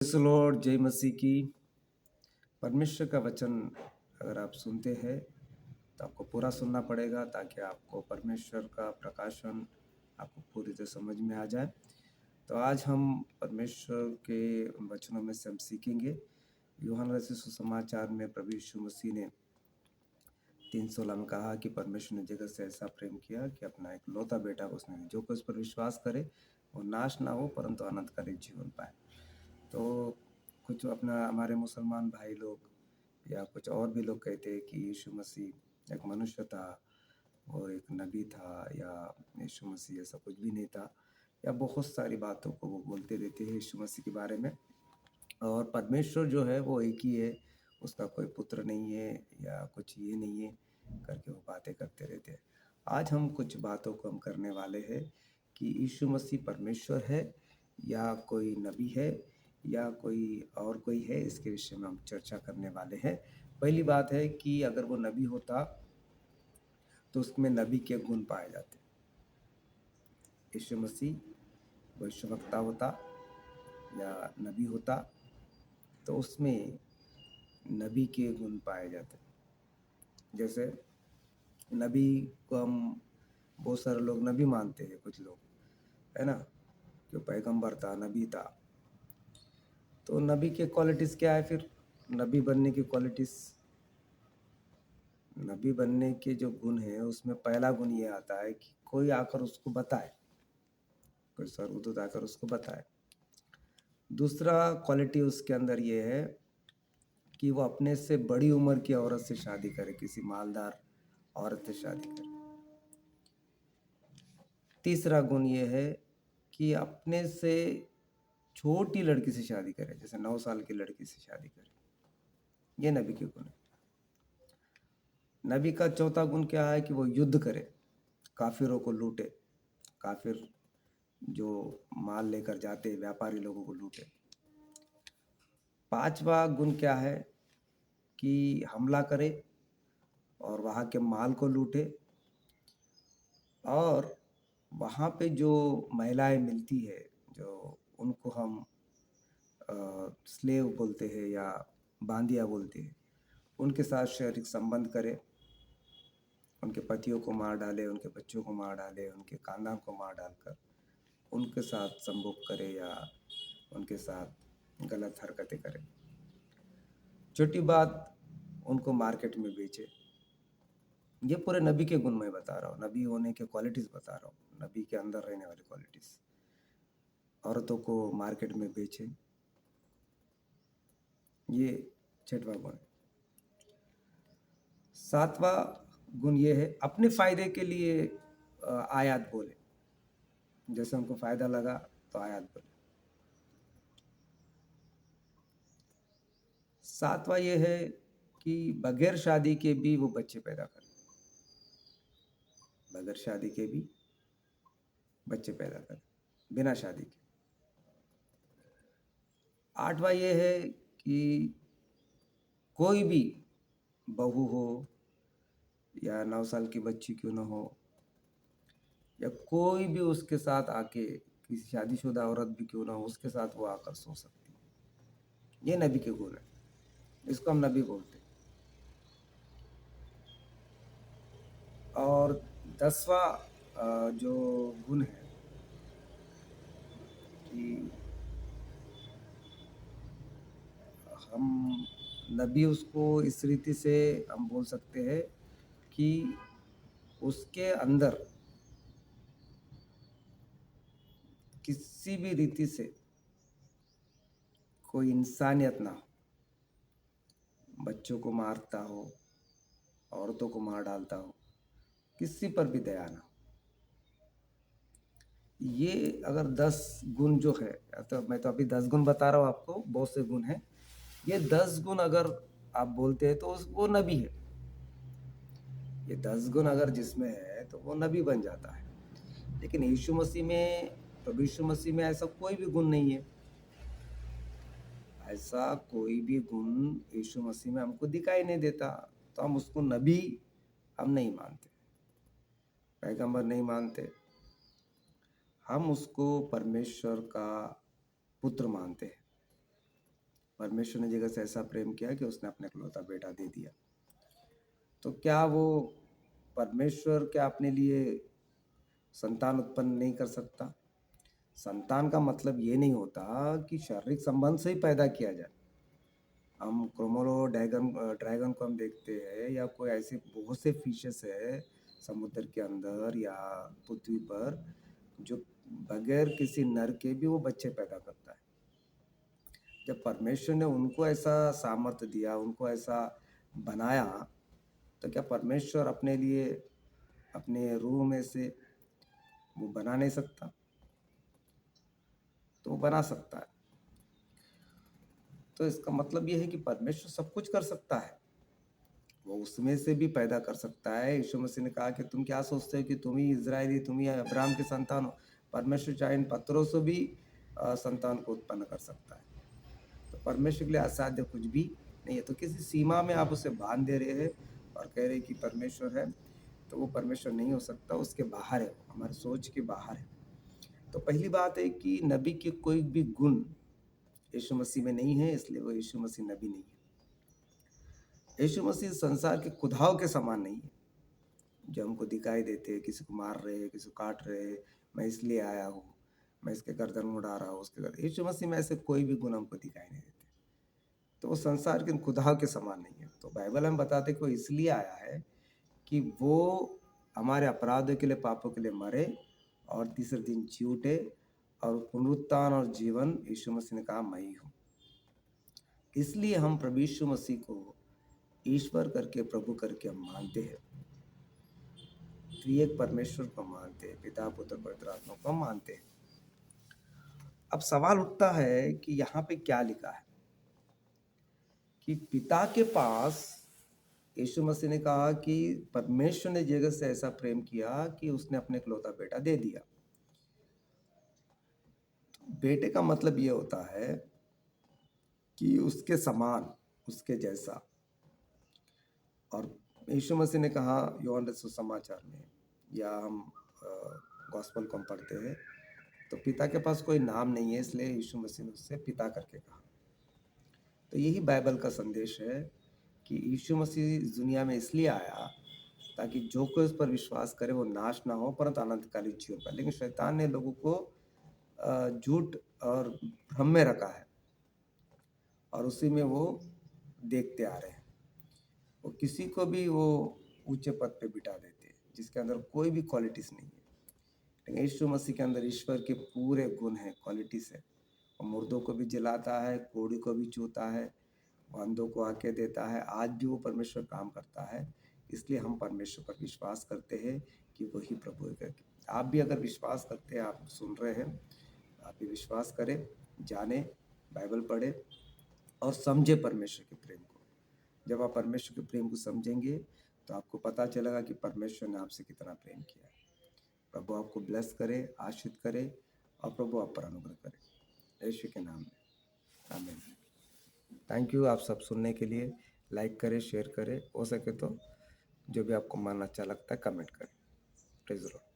Praise the Lord, जय मसीह की। परमेश्वर का वचन अगर आप सुनते हैं तो आपको पूरा सुनना पड़ेगा ताकि आपको परमेश्वर का प्रकाशन आपको पूरी तरह समझ में आ जाए। तो आज हम परमेश्वर के वचनों में से हम सीखेंगे। यूहन्ना रचित सुसमाचार में प्रभु यीशु मसीह ने 3:16 में कहा कि परमेश्वर ने जगत से ऐसा प्रेम किया कि अपना एक लौता बेटा उसने दिया, जो कोई उस पर विश्वास करे वो नाश ना हो परंतु अनंतकालिक जीवन पाए। तो कुछ अपना हमारे मुसलमान भाई लोग या कुछ और भी लोग कहते हैं कि यीशु मसीह एक मनुष्य था, वो एक नबी था, या यीशु मसीह ऐसा कुछ भी नहीं था, या बहुत सारी बातों को वो बोलते रहते हैं यीशु मसीह के बारे में। और परमेश्वर जो है वो एक ही है, उसका कोई पुत्र नहीं है या कुछ ये नहीं है करके वो बातें करते रहते हैं। आज हम कुछ बातों को हम करने वाले हैं कि यीशु मसीह परमेश्वर है या कोई नबी है या कोई है, इसके विषय में हम चर्चा करने वाले हैं। पहली बात है कि अगर वो नबी होता तो उसमें नबी के गुण पाए जाते। यीशु मसीह भविष्यवक्ता होता या नबी होता तो उसमें नबी के गुण पाए जाते। जैसे नबी को हम बहुत सारे लोग नबी मानते हैं, कुछ लोग, है ना, जो पैगंबर था, नबी था। तो नबी के क्वालिटीज़ क्या है फिर? नबी बनने की क्वालिटीज़, नबी बनने के जो गुण हैं उसमें पहला गुण ये आता है कि कोई आकर उसको बताए, कोई स्वर्गदूत आकर उसको बताए। दूसरा क्वालिटी उसके अंदर ये है कि वो अपने से बड़ी उम्र की औरत से शादी करे, किसी मालदार औरत से शादी करे। तीसरा गुण ये है कि अपने से छोटी लड़की से शादी करे, जैसे 9 साल की लड़की से शादी करे। ये नबी के गुण है। नबी का चौथा गुण क्या है कि वो युद्ध करे, काफिरों को लूटे, काफिर जो माल लेकर जाते व्यापारी लोगों को लूटे। पांचवा गुण क्या है कि हमला करे और वहाँ के माल को लूटे, और वहाँ पे जो महिलाएं मिलती है, जो उनको हम स्लेव बोलते हैं या बांदिया बोलते हैं, उनके साथ शारीरिक संबंध करे, उनके पतियों को मार डाले, उनके बच्चों को मार डाले, उनके खानदान को मार डालकर उनके साथ संभोग करे या उनके साथ गलत हरकतें करे। छोटी बात, उनको मार्केट में बेचे। ये पूरे नबी के गुण मैं बता रहा हूँ, नबी होने के क्वालिटीज़ बता रहा हूँ, नबी के अंदर रहने वाली क्वालिटीज़। औरतों को मार्केट में बेचे, ये छठवां गुण है। सातवां गुण ये है अपने फायदे के लिए आयात बोले, जैसे उनको फायदा लगा तो आयात बोले। सातवां ये है कि बगैर शादी के भी वो बच्चे पैदा करे, बगैर शादी के भी बच्चे पैदा करे, बिना शादी के। आठवां ये है कि कोई भी बहू हो या 9 साल की बच्ची क्यों ना हो, या कोई भी उसके साथ आके, किसी शादीशुदा औरत भी क्यों ना हो, उसके साथ वो आकर सो सकती है। ये नबी के गुण है, इसको हम नबी बोलते हैं। और 10वां जो गुण है कि हम नबी उसको इस रीति से हम बोल सकते हैं कि उसके अंदर किसी भी रीति से कोई इंसानियत ना हो, बच्चों को मारता हो, औरतों को मार डालता हो, किसी पर भी दया ना हो। ये अगर 10 गुण जो है, तो मैं तो अभी 10 गुण बता रहा हूँ आपको, बहुत से गुण हैं। ये 10 गुण अगर आप बोलते हैं तो वो नबी है। ये 10 गुण अगर जिसमें है तो वो नबी बन जाता है। लेकिन यीशु मसीह में, प्रभु यीशु मसीह में ऐसा कोई भी गुण नहीं है। ऐसा कोई भी गुण यीशु मसीह में हमको दिखाई नहीं देता, तो हम उसको नबी हम नहीं मानते, पैगंबर नहीं मानते। हम उसको परमेश्वर का पुत्र मानते हैं। परमेश्वर ने जगत से ऐसा प्रेम किया कि उसने अपने इकलौता बेटा दे दिया। तो क्या वो परमेश्वर क्या अपने लिए संतान उत्पन्न नहीं कर सकता? संतान का मतलब ये नहीं होता कि शारीरिक संबंध से ही पैदा किया जाए। हम क्रोमोलो ड्रैगन को हम देखते हैं, या कोई ऐसे बहुत से फिशेस है समुद्र के अंदर या पृथ्वी पर, जो बगैर किसी नर के भी वो बच्चे पैदा करता है। जब परमेश्वर ने उनको ऐसा सामर्थ्य दिया, उनको ऐसा बनाया, तो क्या परमेश्वर अपने लिए अपने रूह में से वो बना नहीं सकता? तो वो बना सकता है। तो इसका मतलब ये है कि परमेश्वर सब कुछ कर सकता है, वो उसमें से भी पैदा कर सकता है। यीशु मसीह ने कहा कि तुम क्या सोचते हो कि तुम ही इजरायली, तुम ही अब्राहम के संतान हो? परमेश्वर चाहे इन पत्थरों से भी संतान को उत्पन्न कर सकता है। तो परमेश्वर के लिए असाध्य कुछ भी नहीं है। तो किसी सीमा में आप उसे बांध दे रहे हैं और कह रहे हैं कि परमेश्वर है, तो वो परमेश्वर नहीं हो सकता, उसके बाहर है, वो हमारी सोच के बाहर है। तो पहली बात है कि नबी के कोई भी गुण यीशु मसीह में नहीं है, इसलिए वो यीशु मसीह नबी नहीं है। यीशु मसीह संसार के कुधाव के समान नहीं है जो हमको दिखाई देते हैं, किसी को मार रहे, किसी को काट रहे, मैं इसलिए आया हूँ, मैं इसके गर्दन उड़ा रहा हूँ, उसके गर्दन। यीशु मसीह में ऐसे कोई भी गुण हमको दिखाई नहीं देते। तो वो संसार के कुधाव के समान नहीं है। तो बाइबल हमें बताते कि वो इसलिए आया है कि वो हमारे अपराधों के लिए, पापों के लिए मरे और तीसरे दिन जी उठे, और पुनरुत्थान और जीवन यीशु मसीह ने कहा मैं ही हूँ। इसलिए हम प्रभु यीशु मसीह को ईश्वर करके, प्रभु करके हम मानते हैं, त्रिएक परमेश्वर को मानते हैं, पिता पुत्र पवित्र आत्मा को मानते हैं। अब सवाल उठता है कि यहाँ पे क्या लिखा है कि पिता के पास, यीशु मसीह ने कहा कि परमेश्वर ने जगत से ऐसा प्रेम किया कि उसने अपने इकलौता बेटा दे दिया। बेटे का मतलब ये होता है कि उसके समान, उसके जैसा। और यीशु मसीह ने कहा योहन सुसमाचार में, या हम गॉस्पेल को हम पढ़ते हैं, तो पिता के पास कोई नाम नहीं है, इसलिए यीशु मसीह ने उससे पिता करके कहा। तो यही बाइबल का संदेश है कि यीशु मसीह दुनिया में इसलिए आया ताकि जो कोई उस पर विश्वास करे वो नाश ना हो, परंतु अनंतकालीन जीवन पाए। लेकिन शैतान ने लोगों को झूठ और भ्रम में रखा है, और उसी में वो देखते आ रहे हैं। वो किसी को भी वो ऊंचे पद पे बिठा देते हैं जिसके अंदर कोई भी क्वालिटीज नहीं है। लेकिन यीशु मसीह के अंदर ईश्वर के पूरे गुण हैं, क्वालिटीज है। वो मुर्दों को भी जलाता है, कोड़ी को भी छूता है, अंधों को आके देता है। आज भी वो परमेश्वर काम करता है। इसलिए हम परमेश्वर पर विश्वास करते हैं कि वही प्रभु है। आप भी अगर विश्वास करते हैं, आप सुन रहे हैं, आप भी विश्वास करें, जाने, बाइबल पढ़े और समझे परमेश्वर के प्रेम को। जब आप परमेश्वर के प्रेम को समझेंगे तो आपको पता चलेगा कि परमेश्वर ने आपसे कितना प्रेम किया है। प्रभु आपको ब्लेस करे, आशीष करे, और प्रभु आप पर अनुग्रह करे, यीशु के नाम में आमीन। थैंक यू आप सब सुनने के लिए। लाइक करें, शेयर करें, हो सके तो जो भी आपको मन अच्छा लगता है कमेंट करें। Praise the Lord.